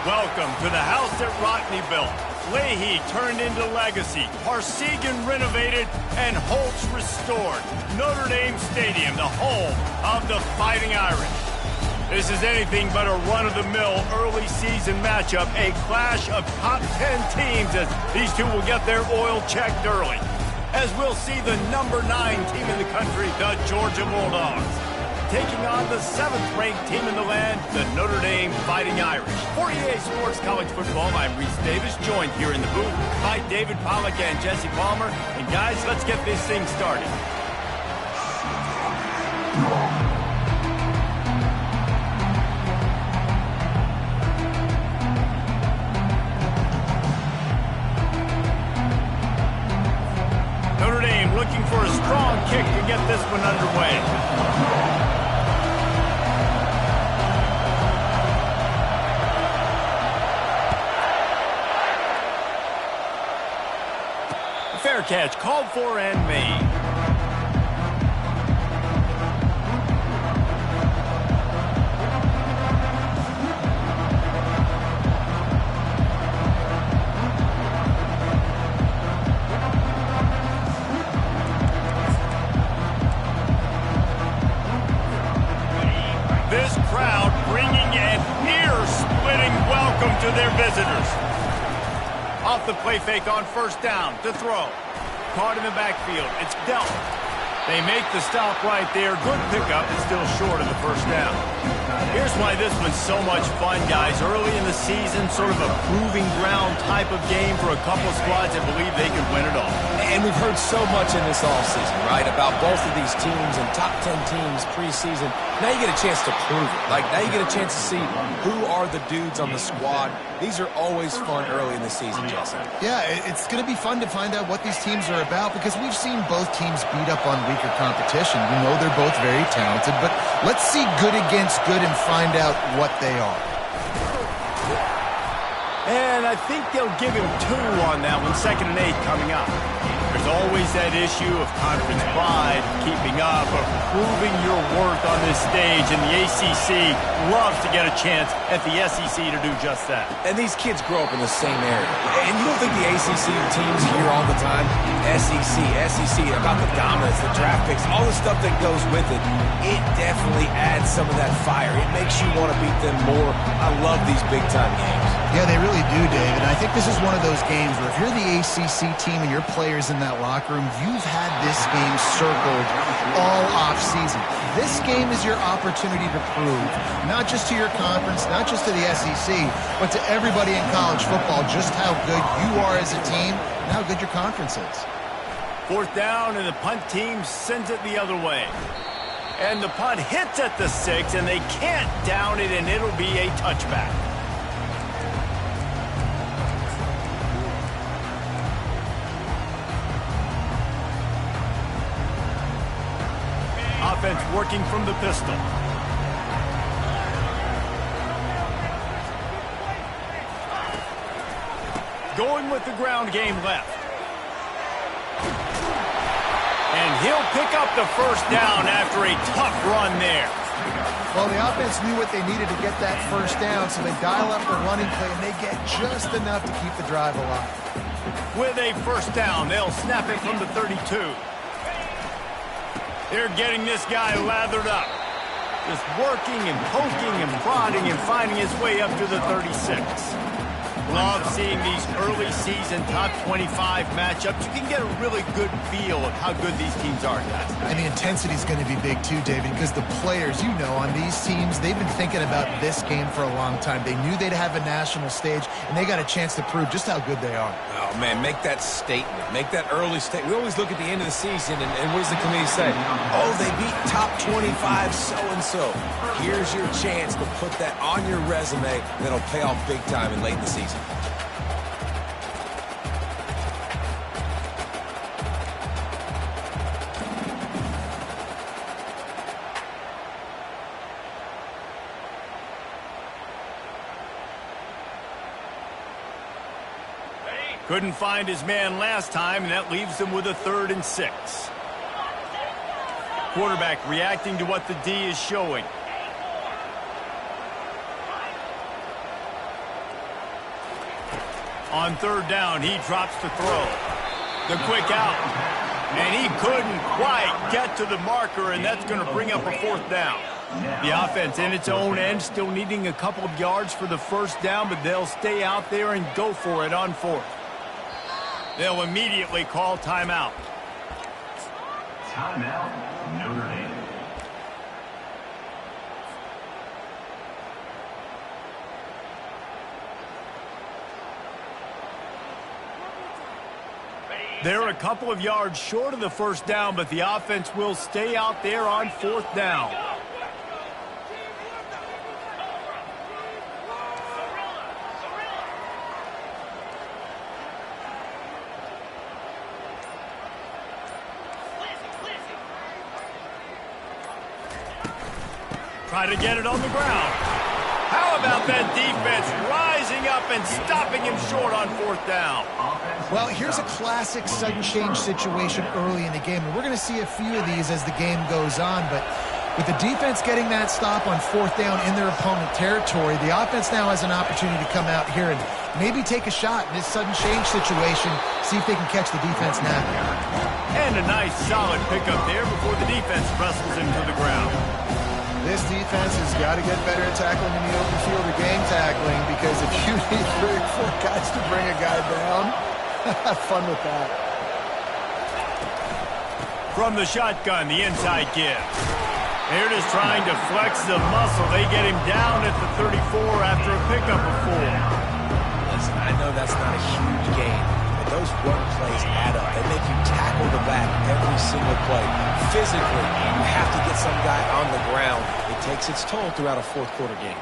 Welcome to the house that Rodney built. Leahy turned into legacy, Parsegan renovated, and Holtz restored. Notre Dame Stadium, the home of the Fighting Irish. This is anything but a run-of-the-mill early season matchup, a clash of top 10 teams as these two will get their oil checked early. As we'll see the number 9 team in the country, the Georgia Bulldogs, taking on the 7th-ranked team in the land, the Notre Dame Fighting Irish. For EA Sports College Football, I'm Reese Davis, joined here in the booth by David Pollack and Jesse Palmer. And guys, let's get this thing started. Notre Dame looking for a strong kick to get this one underway. Fair catch, called for and made. This crowd bringing an ear-splitting welcome to their visitors. Off the play fake on first down to throw. Caught in the backfield. It's dealt. They make the stop right there. Good pickup, and still short of the first down. Here's why this one's so much fun, guys. Early in the season, sort of a proving ground type of game for a couple of squads that believe they can win it all. And we've heard so much in this offseason, right, about both of these teams and top 10 teams preseason. Now you get a chance to prove it. Like, now you get a chance to see who are the dudes on the squad. These are always fun early in the season, Jesse. Yeah, it's going to be fun to find out what these teams are about because we've seen both teams beat up on weaker competition. We know they're both very talented, but let's see good against good and find out what they are. And I think they'll give him 2 on that one. 2nd and 8 coming up. There's always that issue of conference pride, keeping up, of proving your worth on this stage, and the ACC loves to get a chance at the SEC to do just that. And these kids grow up in the same area. And you don't think the ACC teams hear all the time, SEC, about the dominance, the draft picks, all the stuff that goes with it. It definitely adds some of that fire. It makes you want to beat them more. I love these big-time games. Yeah, they really do, David. I think this is one of those games where if you're the ACC team and your players in that locker room, you've had this game circled all offseason. This game is your opportunity to prove, not just to your conference, not just to the SEC, but to everybody in college football, just how good you are as a team and how good your conference is. 4th down, and the punt team sends it the other way. And the punt hits at the 6, and they can't down it, and it'll be a touchback. Offense working from the pistol. Going with the ground game left. And he'll pick up the first down after a tough run there. Well, the offense knew what they needed to get that first down, so they dial up the running play, and they get just enough to keep the drive alive. With a first down, they'll snap it from the 32. They're getting this guy lathered up. Just working and poking and prodding and finding his way up to the 36. Love seeing these early season top 25 matchups. You can get a really good feel of how good these teams are, guys. And the intensity is going to be big too, David, because the players, you know, on these teams, they've been thinking about this game for a long time. They knew they'd have a national stage, and they got a chance to prove just how good they are. Oh, man, make that statement. Make that early statement. We always look at the end of the season, and what does the committee say? Oh, they beat top 25 so-and-so. Here's your chance to put that on your resume that'll pay off big time in late in the season. Couldn't find his man last time, and that leaves him with a 3rd and 6. Quarterback reacting to what the D is showing. On third down, he drops to throw. The quick out. And he couldn't quite get to the marker, and that's going to bring up a fourth down. The offense in its own end still needing a couple of yards for the first down, but they'll stay out there and go for it on fourth. They'll immediately call timeout. Timeout, Notre Dame. They're a couple of yards short of the first down, but the offense will stay out there on fourth down. Try to get it on the ground. How about that defense rising up and stopping him short on fourth down? Well, here's a classic sudden change situation early in the game. And we're going to see a few of these as the game goes on. But with the defense getting that stop on fourth down in their opponent territory, the offense now has an opportunity to come out here and maybe take a shot in this sudden change situation, see if they can catch the defense now. And a nice solid pickup there before the defense wrestles him to the ground. This defense has got to get better at tackling in the open field or game tackling, because if you need 3 or 4 guys to bring a guy down, have fun with that. From the shotgun, the inside give. They're just trying to flex the muscle. They get him down at the 34 after a pickup of 4. Listen, I know that's not a huge gain, but those run plays add up. They make you tackle the back every single play. Physically, you have to get some guy on the ground. It takes its toll throughout a fourth quarter game.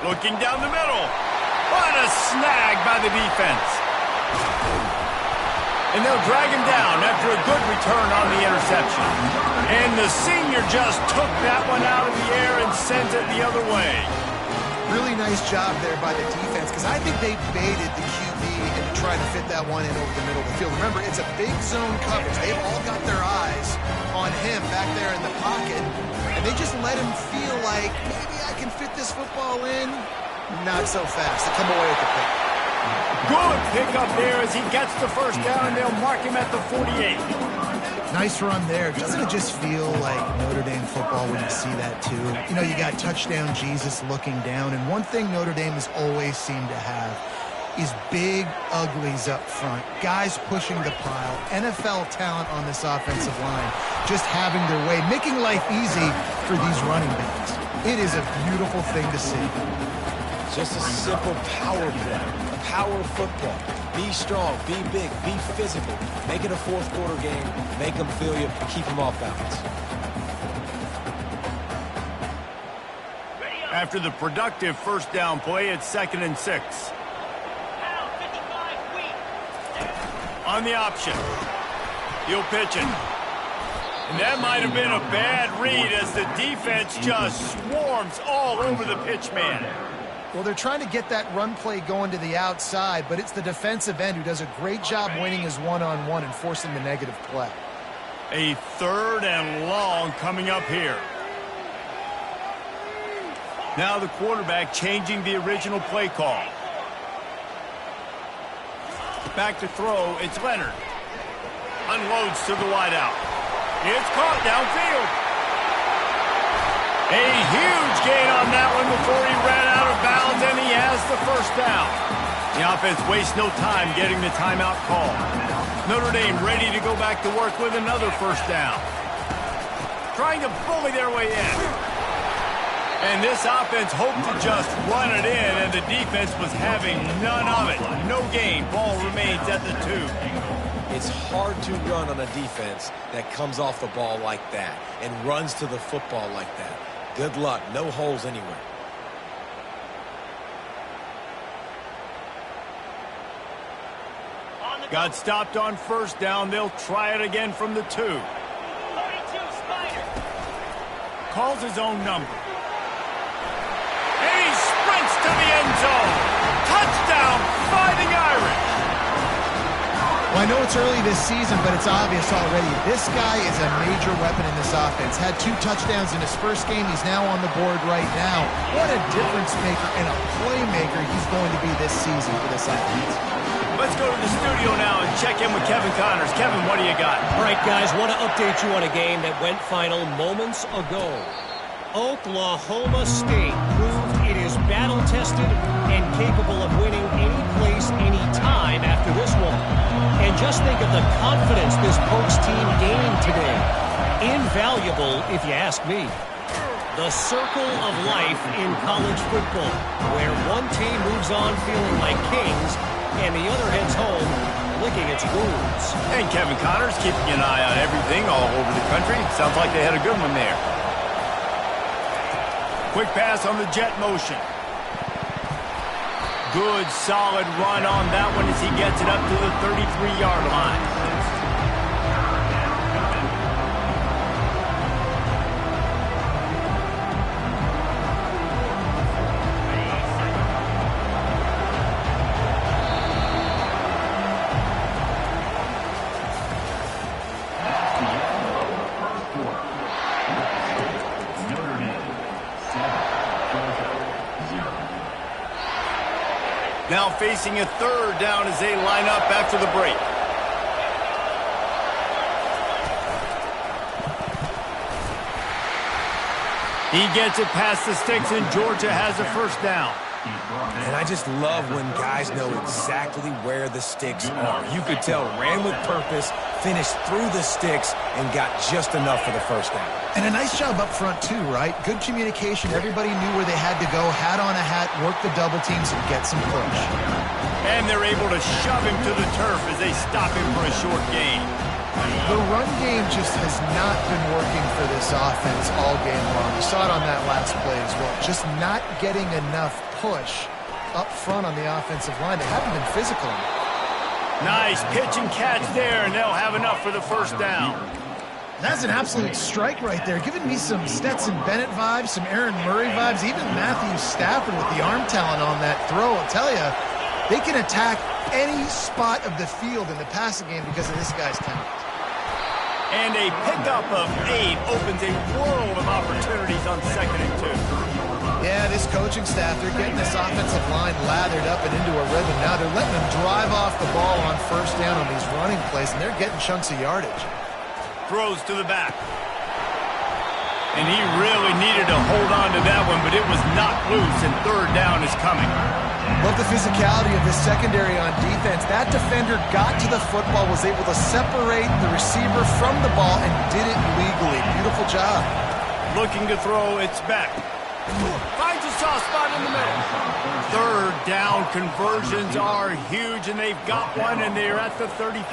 Looking down the middle. What a snag by the defense. And they'll drag him down after a good return on the interception. And the senior just took that one out of the air and sent it the other way. Really nice job there by the defense, because I think they baited the QB into trying to fit that one in over the middle of the field. Remember, it's a big zone coverage. They've all got their eyes on him back there in the pocket, and they just let him feel like, maybe I can fit this football in. Not so fast. They come away with the pick. Good pickup there as he gets the first down, and they'll mark him at the 48. Nice run there. Doesn't it just feel like Notre Dame football when you see that too? You know, you got touchdown Jesus looking down, and one thing Notre Dame has always seemed to have is big uglies up front, guys pushing the pile, NFL talent on this offensive line, just having their way, making life easy for these running backs. It is a beautiful thing to see. Just a simple power play, power football. Be strong, be big, be physical. Make it a fourth quarter game. Make them feel you, keep them off balance. After the productive first down play, it's 2nd and 6. On the option. He'll pitch it. And that might have been a bad read as the defense just swarms all over the pitch man. Well, they're trying to get that run play going to the outside, but it's the defensive end who does a great job winning his one-on-one and forcing the negative play. A 3rd and long coming up here. Now the quarterback changing the original play call. Back to throw, it's Leonard. Unloads to the wideout. It's caught downfield. A huge gain on that one before he ran out of bounds, and he has the first down. The offense wastes no time getting the timeout call. Notre Dame ready to go back to work with another first down. Trying to bully their way in. And this offense hoped to just run it in, and the defense was having none of it. No gain. Ball remains at the 2. It's hard to run on a defense that comes off the ball like that and runs to the football like that. Good luck. No holes anywhere. Got stopped on first down. They'll try it again from the 2. 32 Spider. Calls his own number. And he sprints to the end zone. Touchdown, Fighting Irish. Well, I know it's early this season, but it's obvious already. This guy is a major weapon in this offense. Had 2 touchdowns in his first game. He's now on the board right now. What a difference maker and a playmaker he's going to be this season for this offense. Let's go to the studio now and check in with Kevin Connors. Kevin, what do you got? All right, guys, want to update you on a game that went final moments ago. Oklahoma State proved it is battle-tested and capable of winning any place, any time after this one. And just think of the confidence this Pokes team gained today. Invaluable, if you ask me. The circle of life in college football, where one team moves on feeling like kings and the other heads home licking its wounds. And Kevin Connors keeping an eye on everything all over the country. Sounds like they had a good one there. Quick pass on the jet motion. Good, solid run on that one as he gets it up to the 33-yard line. Now facing a third down as they line up after the break. He gets it past the sticks, and Georgia has a first down. And I just love when guys know exactly where the sticks are. You could tell ran with purpose, finished through the sticks, and got just enough for the first down. And a nice job up front, too, right? Good communication. Everybody knew where they had to go, hat on a hat, work the double teams, and get some push. And they're able to shove him to the turf as they stop him for a short gain. The run game just has not been working for this offense all game long. You saw it on that last play as well. Just not getting enough push up front on the offensive line. They haven't been physical enough. Nice pitch and catch there, and they'll have enough for the first down. That's an absolute strike right there. Giving me some Stetson Bennett vibes, some Aaron Murray vibes, even Matthew Stafford with the arm talent on that throw. I'll tell you, they can attack any spot of the field in the passing game because of this guy's talent. And a pickup of 8 opens a world of opportunities on 2nd and 2. Yeah, this coaching staff, they're getting this offensive line lathered up and into a rhythm. Now they're letting them drive off the ball on first down on these running plays, and they're getting chunks of yardage. Throws to the back. And he really needed to hold on to that one, but it was knocked loose, and third down is coming. Love the physicality of this secondary on defense. That defender got to the football, was able to separate the receiver from the ball, and did it legally. Beautiful job. Looking to throw, it's back. Finds a soft spot in the middle. Third down conversions are huge, and they've got one, and they're at the 35.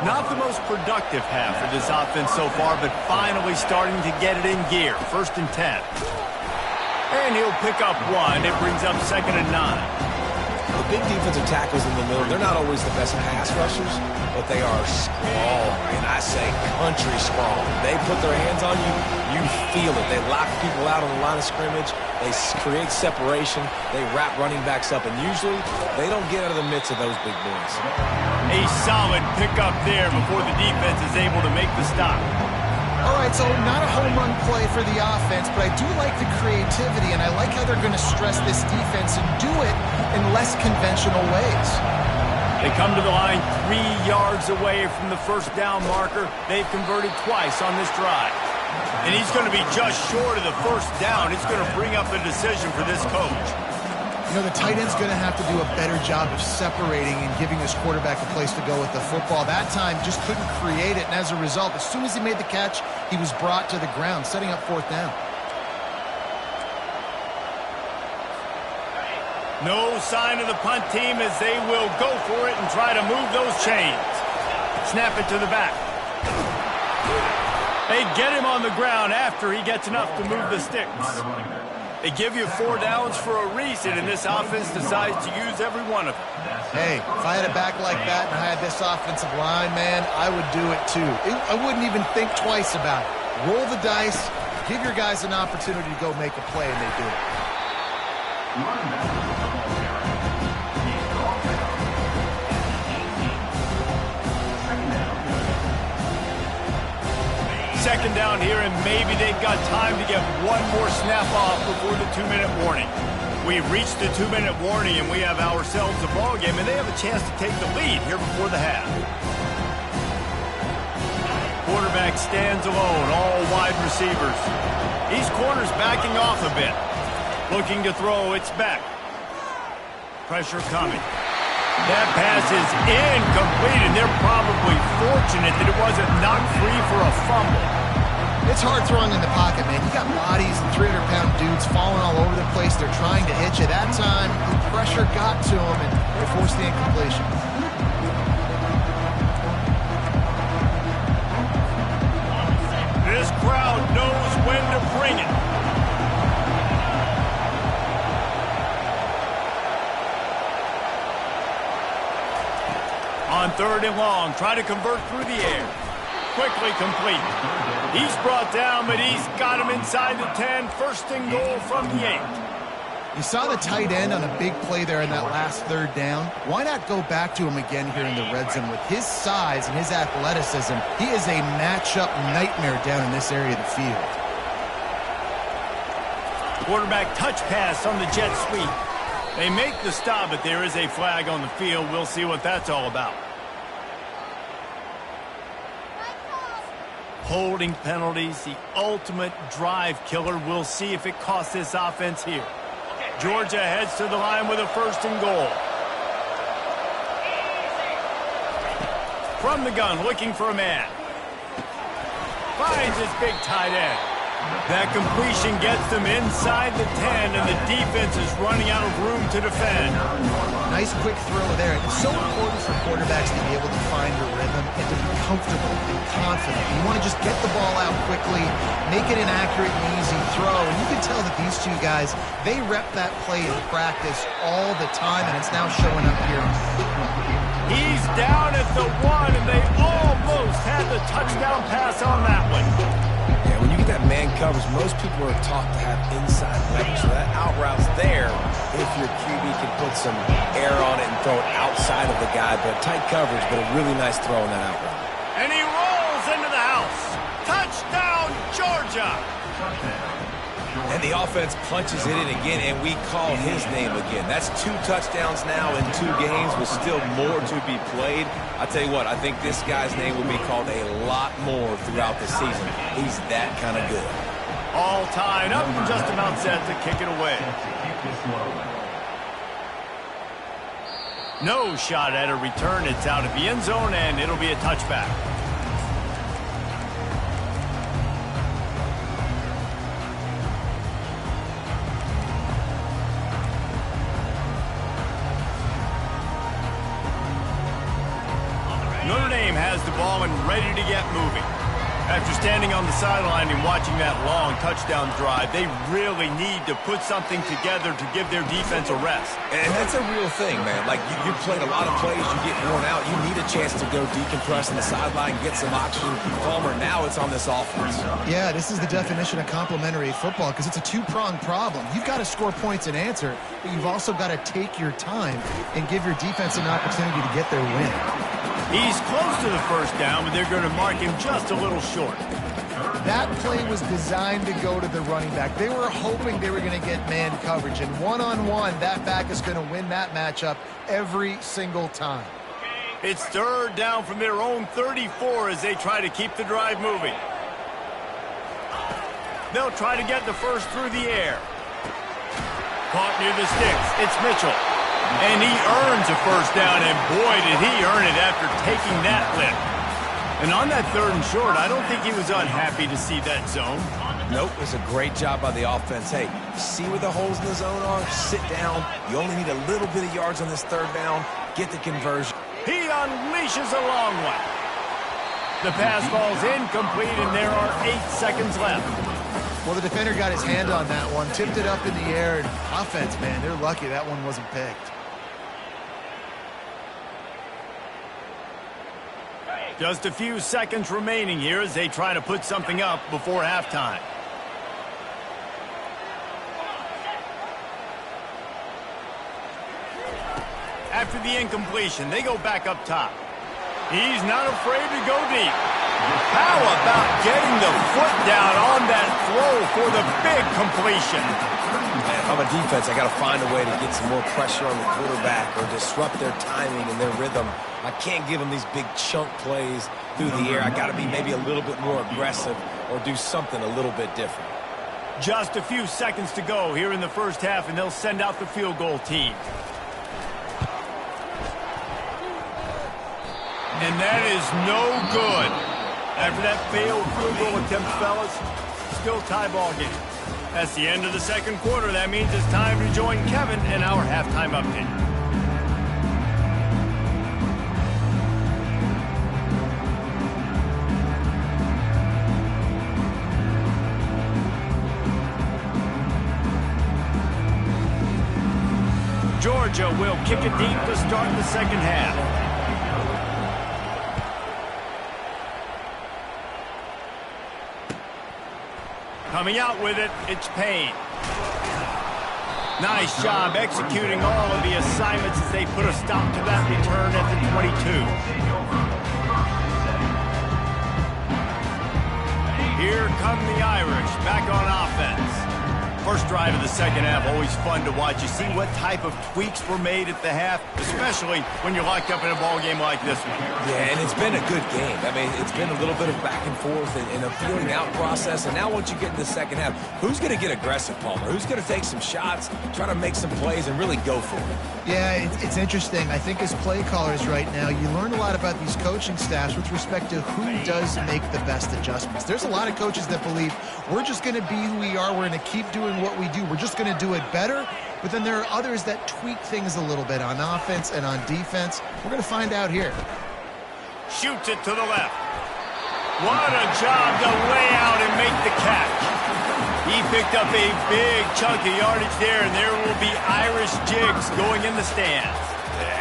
Not the most productive half of this offense so far, but finally starting to get it in gear. 1st and 10. And he'll pick up 1. It brings up 2nd and 9. The big defensive tackles in the middle, they're not always the best pass rushers, but they are strong, and I say country strong. They put their hands on you, you feel it. They lock people out on the line of scrimmage. They create separation. They wrap running backs up, and usually they don't get out of the midst of those big boys. A solid pickup there before the defense is able to make the stop. All right, so not a home run play for the offense, but I do like the creativity, and I like how they're going to stress this defense and do it in less conventional ways. They come to the line 3 yards away from the first down marker. They've converted twice on this drive. And he's going to be just short of the first down. It's going to bring up a decision for this coach. You know, the tight end's going to have to do a better job of separating and giving his quarterback a place to go with the football. That time just couldn't create it, and as a result, as soon as he made the catch, he was brought to the ground, setting up 4th down. No sign of the punt team as they will go for it and try to move those chains. Snap it to the back. They get him on the ground after he gets enough to move the sticks. They give you 4 downs for a reason, and this offense decides to use every one of them. Hey, if I had a back like that and I had this offensive line, man, I would do it too. I wouldn't even think twice about it. Roll the dice, give your guys an opportunity to go make a play, and they do it. Second down here, and maybe they've got time to get one more snap off before the 2-minute warning. We've reached the 2-minute warning, and we have ourselves a ball game, and they have a chance to take the lead here before the half. Quarterback stands alone, all wide receivers. These corners backing off a bit. Looking to throw, it's Beck. Pressure coming. That pass is incomplete, and they're probably fortunate that it wasn't knocked free for a fumble. It's hard throwing in the pocket, man. You got bodies and 300-pound dudes falling all over the place. They're trying to hit you. That time, the pressure got to them, and they forced the incompletion. This crowd knows when to bring it. On 3rd and long, try to convert through the air. Quickly complete. He's brought down, but he's got him inside the 10. 1st and goal from the 8. You saw the tight end on a big play there in that last 3rd down. Why not go back to him again here in the red zone? With his size and his athleticism, he is a matchup nightmare down in this area of the field. Quarterback touch pass on the jet sweep. They make the stop, but there is a flag on the field. We'll see what that's all about. Holding penalties, the ultimate drive killer. We'll see if it costs this offense here. Georgia heads to the line with a 1st and goal. From the gun, looking for a man. Finds his big tight end. That completion gets them inside the 10, and the defense is running out of room to defend. Nice quick throw there. It's so important for quarterbacks to be able to find your rhythm and to be comfortable and confident. You want to just get the ball out quickly, make it an accurate and easy throw. And you can tell that these two guys, they rep that play in practice all the time, and it's now showing up here. He's down at the 1, and they almost had the touchdown pass on that one. Yeah, when you get that man coverage, most people are taught to have inside leverage. So that out route's there if your QB can put some air on it and throw it outside of the guy. But tight coverage, but a really nice throw on that out route. And he rolls into the house. Touchdown, Georgia! And the offense punches it in again, and we call his name again. That's 2 touchdowns now in 2 games with still more to be played. I tell you what, I think this guy's name will be called a lot more throughout the season. He's that kind of good. All tied up and just about set to kick it away. No shot at a return. It's out of the end zone, and it'll be a touchback. Notre Dame has the ball and ready to get moving. After standing on the sideline and watching that long touchdown drive, they really need to put something together to give their defense a rest. And that's a real thing, man. Like, you played a lot of plays, you get worn out, you need a chance to go decompress on the sideline, get some oxygen. Palmer, now it's on this offense. Yeah, this is the definition of complementary football because it's a 2-pronged problem. You've got to score points and answer, but you've also got to take your time and give your defense an opportunity to get their win. He's close to the 1st down, but they're going to mark him just a little short. That play was designed to go to the running back. They were hoping they were going to get man coverage, and one-on-one, that back is going to win that matchup every single time. It's 3rd down from their own 34 as they try to keep the drive moving. They'll try to get the 1st through the air. Caught near the sticks. It's Mitchell. And he earns a 1st down, and boy, did he earn it after taking that lift. And on that 3rd and short, I don't think he was unhappy to see that zone. Nope, it was a great job by the offense. Hey, see where the holes in the zone are? Sit down. You only need a little bit of yards on this 3rd down. Get the conversion. He unleashes a long one. The pass falls incomplete, and there are 8 seconds left. Well, the defender got his hand on that one, tipped it up in the air, and offense, man, they're lucky that one wasn't picked. Just a few seconds remaining here as they try to put something up before halftime. After the incompletion, they go back up top. He's not afraid to go deep. How about getting the foot down on that throw for the big completion? Man, if I'm a defense, I got to find a way to get some more pressure on the quarterback or disrupt their timing and their rhythm. I can't give them these big chunk plays through the air. I got to be maybe a little bit more aggressive or do something a little bit different. Just a few seconds to go here in the first half, and they'll send out the field goal team. And that is no good. After that failed field goal attempt, fellas, still tie ball game. That's the end of the second quarter. That means it's time to join Kevin in our halftime update. Georgia will kick it deep to start the second half. Coming out with it, it's Payne. Nice job executing all of the assignments as they put a stop to that return at the 22. Here come the Irish, back on offense. First drive of the second half, always fun to watch. You see what type of tweaks were made at the half, especially when you're locked up in a ball game like this one. Yeah, and it's been a good game. I mean, it's been a little bit of back and forth and a feeling out process. And now once you get in the second half, who's going to get aggressive, Palmer? Who's going to take some shots, try to make some plays, and really go for it? Yeah, it's interesting. I think as play callers right now, you learn a lot about these coaching staffs with respect to who does make the best adjustments. There's a lot of coaches that believe we're just going to be who we are. We're going to keep doing what we do. We're just going to do it better. But then there are others that tweak things a little bit on offense and on defense. We're going to find out here. Shoots it to the left. What a job to lay out and make the catch. He picked up a big chunk of yardage there, and there will be Irish jigs going in the stands.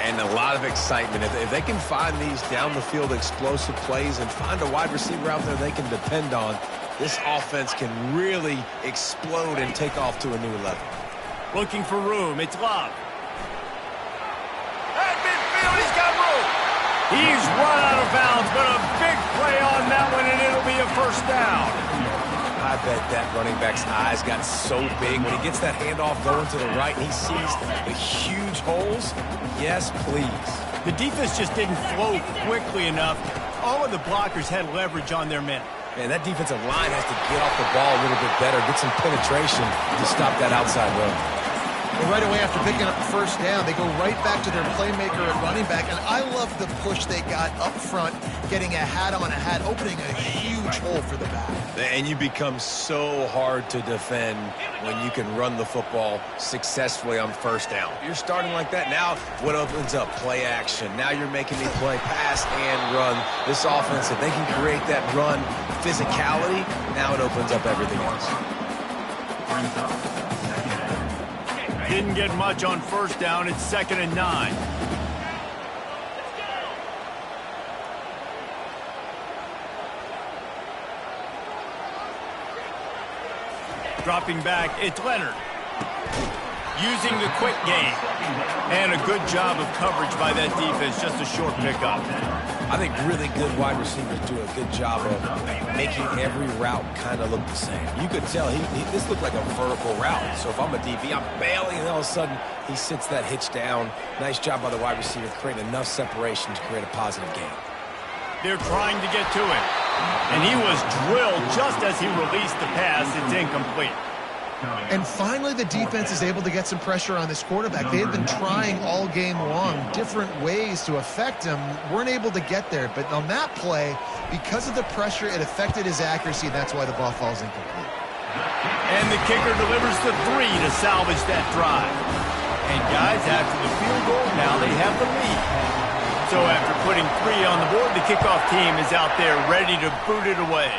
And a lot of excitement. If they can find these down-the-field explosive plays and find a wide receiver out there they can depend on, this offense can really explode and take off to a new level. Looking for room. It's Love. At midfield, he's got room. He's run out of bounds, but a big play on that one, and it'll be a first down. I bet that running back's eyes got so big when he gets that handoff going to the right and he sees the huge holes. Yes, please. The defense just didn't flow quickly enough. All of the blockers had leverage on their men. Man, that defensive line has to get off the ball a little bit better, get some penetration to stop that outside run. Well, right away after picking up the first down, they go right back to their playmaker at running back. And I love the push they got up front, getting a hat on a hat, opening a huge hole for the back. And you become so hard to defend when you can run the football successfully on first down. You're starting like that. Now what opens up? Play action. Now you're making me play pass and run. This offense, if they can create that run physicality, now it opens up everything else. Didn't get much on first down. It's 2nd and 9. Dropping back, it's Leonard. Using the quick game. And a good job of coverage by that defense. Just a short pickup. I think really good wide receivers do a good job of making every route kind of look the same. You could tell this looked like a vertical route. So if I'm a DB, I'm bailing, and all of a sudden he sits that hitch down. Nice job by the wide receiver creating enough separation to create a positive gain. They're trying to get to him. And he was drilled just as he released the pass. It's incomplete. And finally, the defense is able to get some pressure on this quarterback. They had been trying all game long different ways to affect him. Weren't able to get there. But on that play, because of the pressure, it affected his accuracy. That's why the ball falls incomplete. And the kicker delivers the 3 to salvage that drive. And guys, after the field goal, now they have the lead. So after putting 3 on the board, the kickoff team is out there ready to boot it away.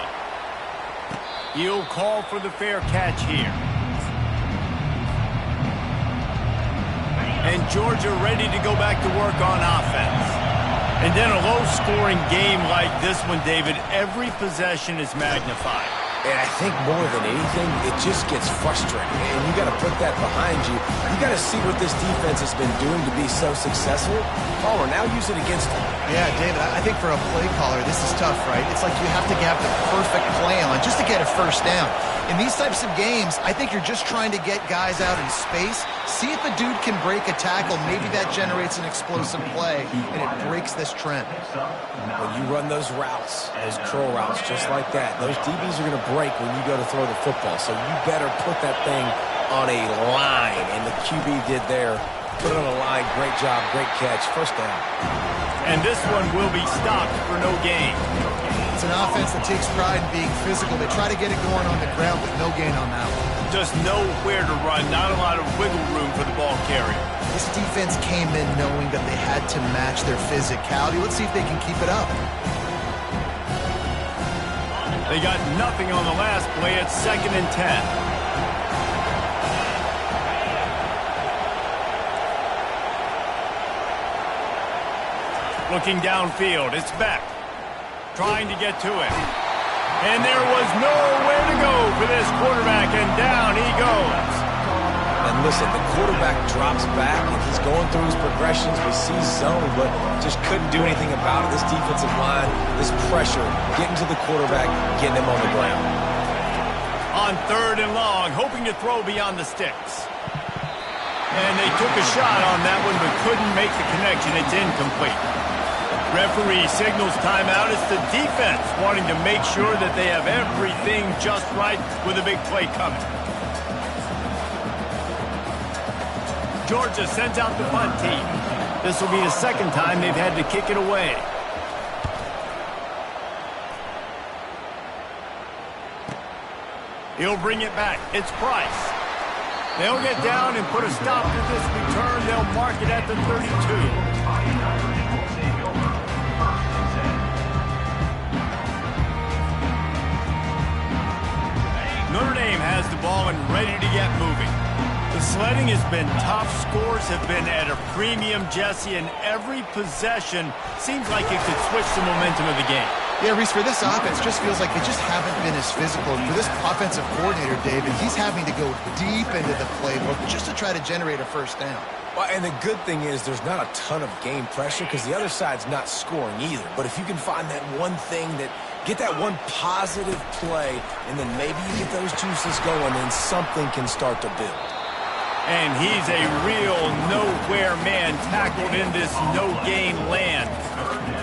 He'll call for the fair catch here. And Georgia ready to go back to work on offense. And then a low-scoring game like this one, David, every possession is magnified. And I think more than anything, it just gets frustrating. And you got to put that behind you. You got to see what this defense has been doing to be so successful. Oh, now use it against them. Yeah, David, I think for a play caller, this is tough, right? It's like you have to have the perfect plan just to get a first down. In these types of games, I think you're just trying to get guys out in space, see if a dude can break a tackle. Maybe that generates an explosive play, and it breaks this trend. When you run those routes, those curl routes, just like that, those DBs are going to break when you go to throw the football. So you better put that thing on a line, and the QB did there. Put it on a line. Great job, great catch. First down. And this one will be stopped for no gain. It's an offense that takes pride in being physical. They try to get it going on the ground, but no gain on that one. Just nowhere to run, not a lot of wiggle room for the ball carrier. This defense came in knowing that they had to match their physicality. Let's see if they can keep it up. They got nothing on the last play. It's 2nd and 10. Looking downfield, it's Beck. Trying to get to it. And there was nowhere to go for this quarterback, and down he goes. And listen, the quarterback drops back, and he's going through his progressions. We see zone, but just couldn't do anything about it. This defensive line, this pressure, getting to the quarterback, getting him on the ground. On 3rd and long, hoping to throw beyond the sticks. And they took a shot on that one, but couldn't make the connection. It's incomplete. Referee signals timeout. It's the defense wanting to make sure that they have everything just right with a big play coming. Georgia sends out the punt team. This will be the 2nd time they've had to kick it away. He'll bring it back. It's Price. They'll get down and put a stop to this return. They'll mark it at the 32. Notre Dame has the ball and ready to get moving. The sledding has been tough. Scores have been at a premium, Jesse, and every possession seems like it could switch the momentum of the game. Yeah, Reese, for this offense, just feels like they just haven't been as physical. And for this offensive coordinator, David, he's having to go deep into the playbook just to try to generate a first down. Well, and the good thing is there's not a ton of game pressure because the other side's not scoring either. But if you can find that one thing that get that one positive play, and then maybe you get those juices going, and something can start to build. And he's a real nowhere man tackled in this no-gain land.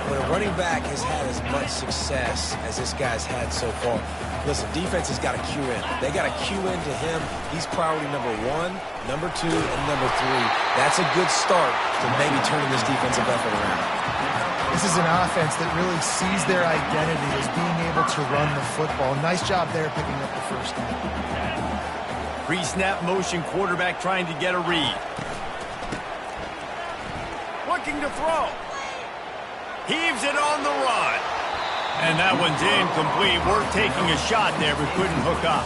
When a running back has had as much success as this guy's had so far, listen, defense has got to cue in. They got to cue into him. He's priority number 1, number 2, and number 3. That's a good start to maybe turning this defensive effort around. This is an offense that really sees their identity as being able to run the football. Nice job there picking up the first down. Pre-snap motion quarterback trying to get a read. Looking to throw. Heaves it on the run. And that one's incomplete. Worth taking a shot there, but couldn't hook up.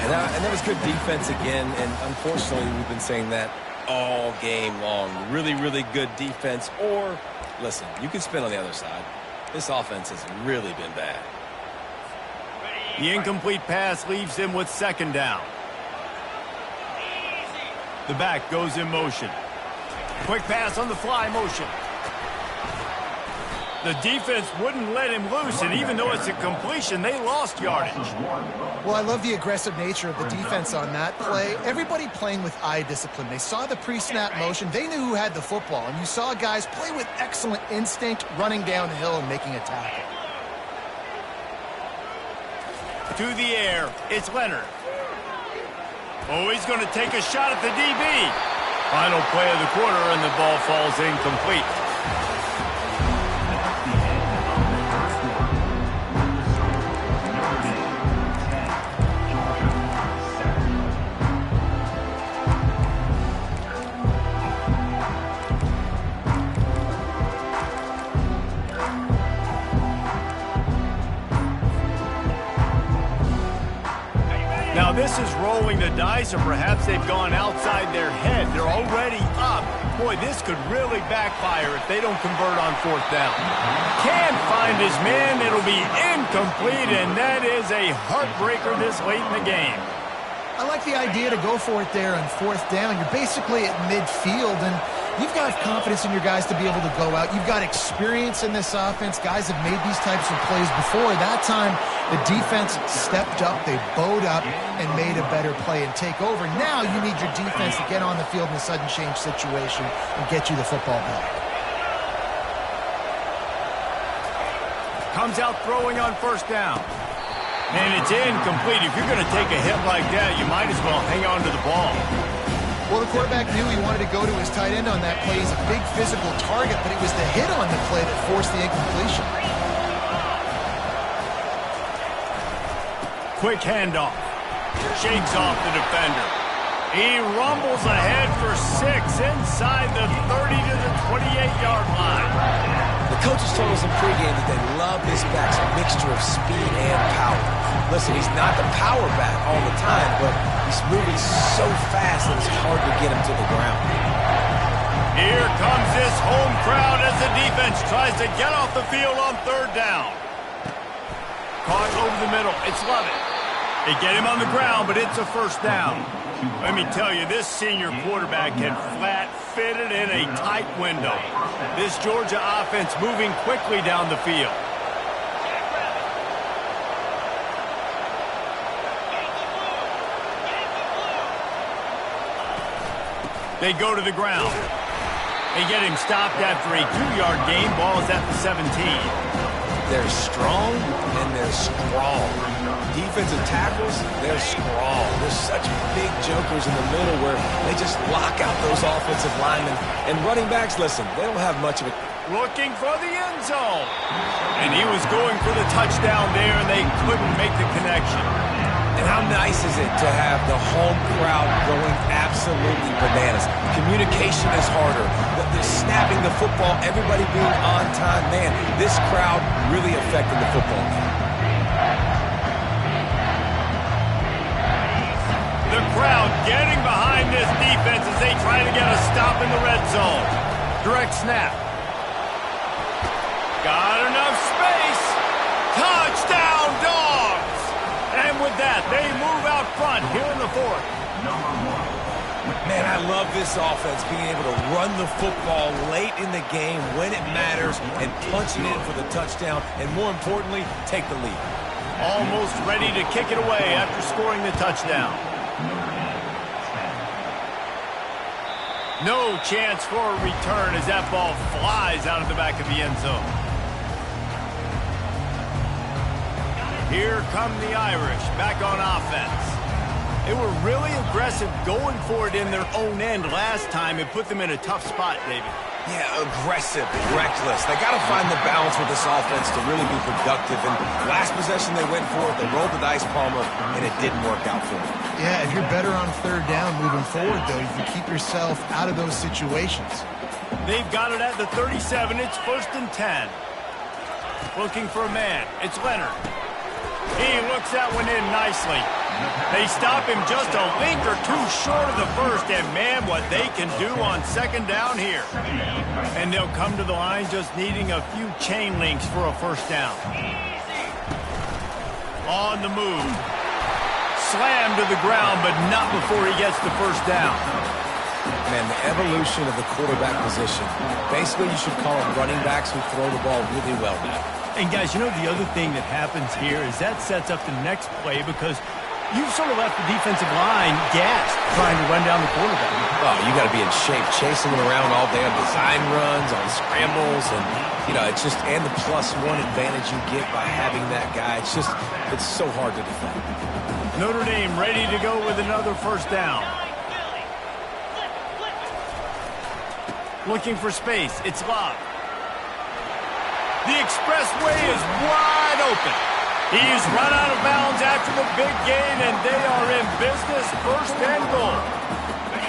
And that was good defense again, and unfortunately we've been saying that all game long. Really, really good defense, or listen, you can spin on the other side. This offense has really been bad. The incomplete pass leaves him with 2nd down. The back goes in motion. Quick pass on the fly motion. The defense wouldn't let him loose, and even though it's a completion, they lost yardage. Well, I love the aggressive nature of the defense on that play. Everybody playing with eye discipline. They saw the pre-snap motion. They knew who had the football, and you saw guys play with excellent instinct, running down the hill and making a tackle. To the air, it's Leonard. Oh, he's going to take a shot at the DB. Final play of the quarter, and the ball falls incomplete. Now this is rolling the dice, or perhaps they've gone outside their head. They're already up. Boy, this could really backfire if they don't convert on fourth down. Can't find his man. It'll be incomplete, and that is a heartbreaker this late in the game. I like the idea to go for it there on fourth down. You're basically at midfield, and you've got confidence in your guys to be able to go out. You've got experience in this offense. Guys have made these types of plays before. That time, the defense stepped up, they bowed up, and made a better play and take over. Now you need your defense to get on the field in a sudden change situation and get you the football back. Comes out throwing on first down. And it's incomplete. If you're going to take a hit like that, you might as well hang on to the ball. Well, the quarterback knew he wanted to go to his tight end on that play. He's a big physical target, but it was the hit on the play that forced the incompletion. Quick handoff. Shakes off the defender. He rumbles ahead for 6 inside the 30 to the 28-yard line. The coaches told us in pregame that they love this back's mixture of speed and power. Listen, he's not the power back all the time, but he's moving so fast that it's hard to get him to the ground. Here comes this home crowd as the defense tries to get off the field on third down. Caught over the middle. It's Lovett. They get him on the ground, but it's a first down. Let me tell you, this senior quarterback can flat fit it in a tight window. This Georgia offense moving quickly down the field. They go to the ground. They get him stopped after a 2-yard gain. Ball is at the 17. They're strong and they're strong. Defensive tackles, they're strong. There's such big jokers in the middle where they just lock out those offensive linemen. And running backs, listen, they don't have much of it. Looking for the end zone. And he was going for the touchdown there, and they couldn't make the connection. And how nice is it to have the home crowd going absolutely bananas? Communication is harder. The snapping the football, everybody being on time. Man, this crowd really affected the football game. The crowd getting behind this defense as they try to get a stop in the red zone. Direct snap. Got enough space. Touchdown, Dogs! And with that, they move out front here in the fourth. Man, I love this offense being able to run the football late in the game when it matters and punch it in for the touchdown and, more importantly, take the lead. Almost ready to kick it away after scoring the touchdown. No chance for a return as that ball flies out of the back of the end zone. Here come the Irish back on offense. They were really aggressive going for it in their own end last time. It put them in a tough spot, David. Yeah, aggressive, reckless. They got to find the balance with this offense to really be productive. And last possession they went for it, they rolled the dice, Palmer, and it didn't work out for them. Yeah, if you're better on third down moving forward, though, you can keep yourself out of those situations. They've got it at the 37. It's 1st and 10. Looking for a man. It's Leonard. He looks that one in nicely. They stop him just a link or two short of the first, and man, what they can do on second down here. And they'll come to the line just needing a few chain links for a first down. On the move. Slammed to the ground, but not before he gets the first down. Man, the evolution of the quarterback position. Basically, you should call them running backs who throw the ball really well now. And guys, you know, the other thing that happens here is that sets up the next play because you've sort of left the defensive line gassed trying to run down the quarterback. Oh, you got to be in shape, chasing him around all day on design runs, on scrambles, and, you know, it's just, and the +1 advantage you get by having that guy. It's just, it's so hard to defend. Notre Dame ready to go with another first down. Looking for space. It's Love. The expressway is wide open. He's run out of bounds after the big gain, and they are in business, 1st and goal.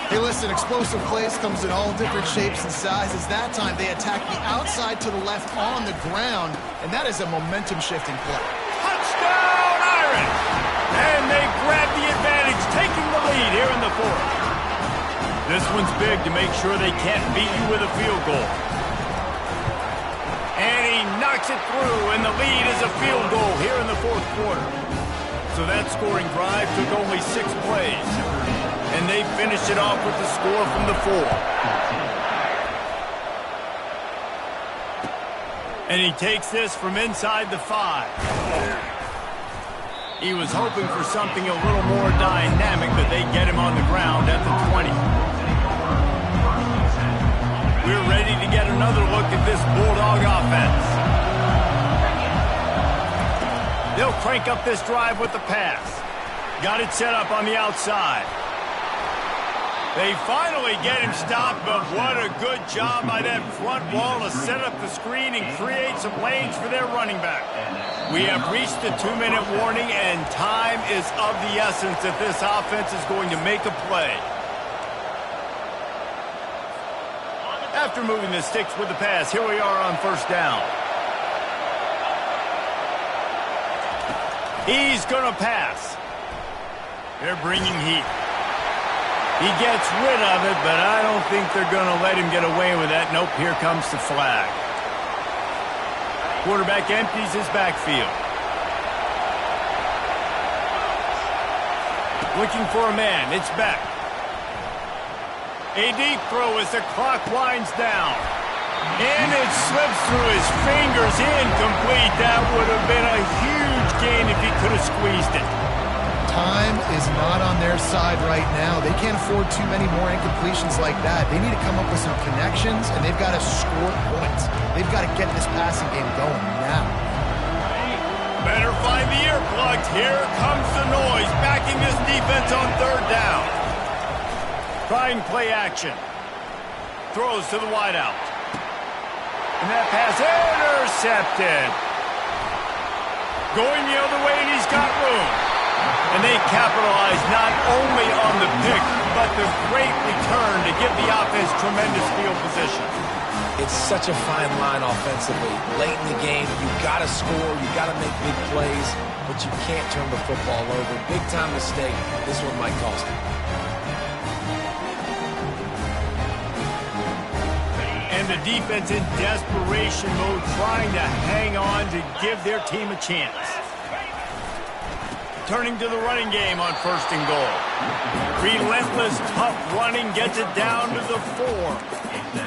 Hey, listen, explosive plays comes in all different shapes and sizes. That time, they attack the outside to the left on the ground, and that is a momentum-shifting play. Touchdown, Irish! And they grab the This one's big to make sure they can't beat you with a field goal. And he knocks it through, and the lead is a field goal here in the fourth quarter. So that scoring drive took only 6 plays. And they finished it off with the score from the 4. And he takes this from inside the 5. He was hoping for something a little more dynamic, but they get him on the ground at the 20. We're ready to get another look at this Bulldog offense. They'll crank up this drive with the pass. Got it set up on the outside. They finally get him stopped, but what a good job by that front wall to set up the screen and create some lanes for their running back. We have reached the 2-minute warning, and time is of the essence if this offense is going to make a play. After moving the sticks with the pass, here we are on first down. He's going to pass. They're bringing heat. He gets rid of it, but I don't think they're going to let him get away with that. Nope, here comes the flag. Quarterback empties his backfield. Looking for a man. It's Beck. A deep throw as the clock winds down. And it slips through his fingers. Incomplete. That would have been a huge gain if he could have squeezed it. Time is not on their side right now. They can't afford too many more incompletions like that. They need to come up with some connections, and they've got to score points. They've got to get this passing game going now. Better find the earplugs. Here comes the noise, backing this defense on third down. Trying play action. Throws to the wideout. And that pass intercepted. Going the other way, and he's got room. And they capitalize not only on the pick, but the great return to give the offense tremendous field position. It's such a fine line offensively. Late in the game, you've got to score, you've got to make big plays, but you can't turn the football over. Big-time mistake. This one might cost them. And the defense in desperation mode, trying to hang on to give their team a chance. Turning to the running game on first and goal. Relentless, tough running gets it down to the 4.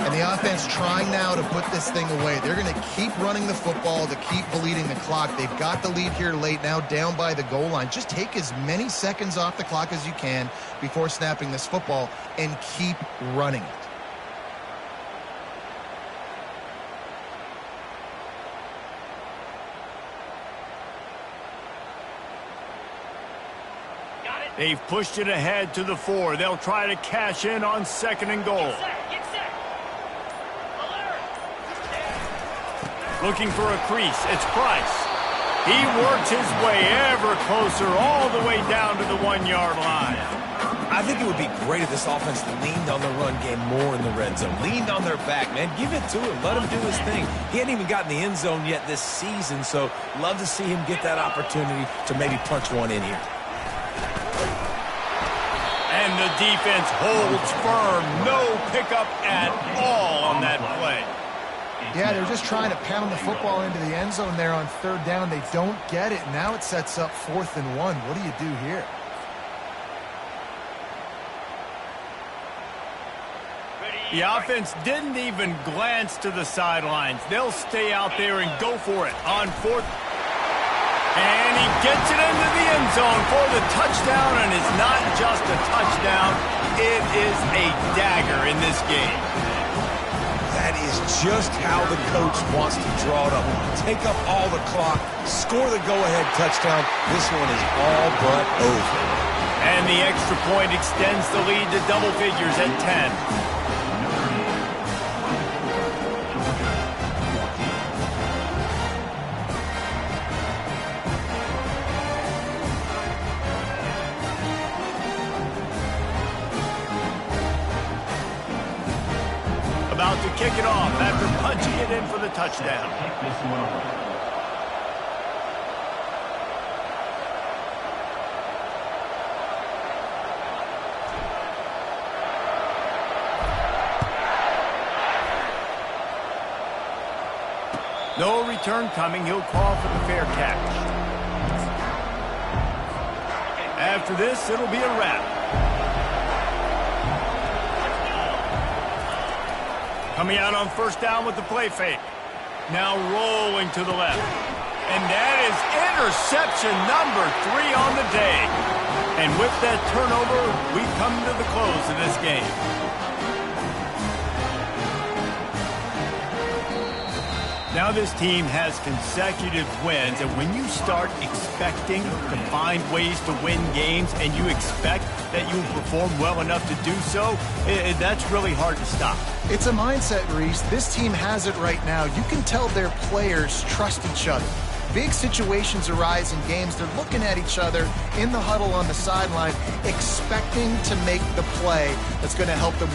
And the offense trying now to put this thing away. They're going to keep running the football to keep bleeding the clock. They've got the lead here late, now down by the goal line. Just take as many seconds off the clock as you can before snapping this football and keep running it. They've pushed it ahead to the 4. They'll try to cash in on second and goal. Get set. Alert. Looking for a crease. It's Price. He works his way ever closer all the way down to the 1-yard line. I think it would be great if this offense leaned on the run game more in the red zone. Leaned on their back, man. Give it to him. Let him do his thing. He hadn't even gotten the end zone yet this season, so love to see him get that opportunity to maybe punch one in here. And the defense holds firm. No pickup at all on that play. Yeah, they're just trying to pound the football into the end zone there on third down. They don't get it. Now it sets up 4th and 1. What do you do here? The offense didn't even glance to the sidelines. They'll stay out there and go for it on 4th. And he gets it into the end zone for the touchdown, and it's not just a touchdown, it is a dagger in this game. That is just how the coach wants to draw it up. Take up all the clock, score the go-ahead touchdown. This one is all but over. And the extra point extends the lead to double figures at 10. About to kick it off after punching it in for the touchdown. No return coming. He'll call for the fair catch. After this, it'll be a wrap. Coming out on first down with the play fake. Now rolling to the left. And that is interception number 3 on the day. And with that turnover, we come to the close of this game. Now this team has consecutive wins, and when you start expecting to find ways to win games and you expect that you will perform well enough to do so, that's really hard to stop. It's a mindset, Reese. This team has it right now. You can tell their players trust each other. Big situations arise in games. They're looking at each other in the huddle on the sideline, expecting to make the play that's going to help them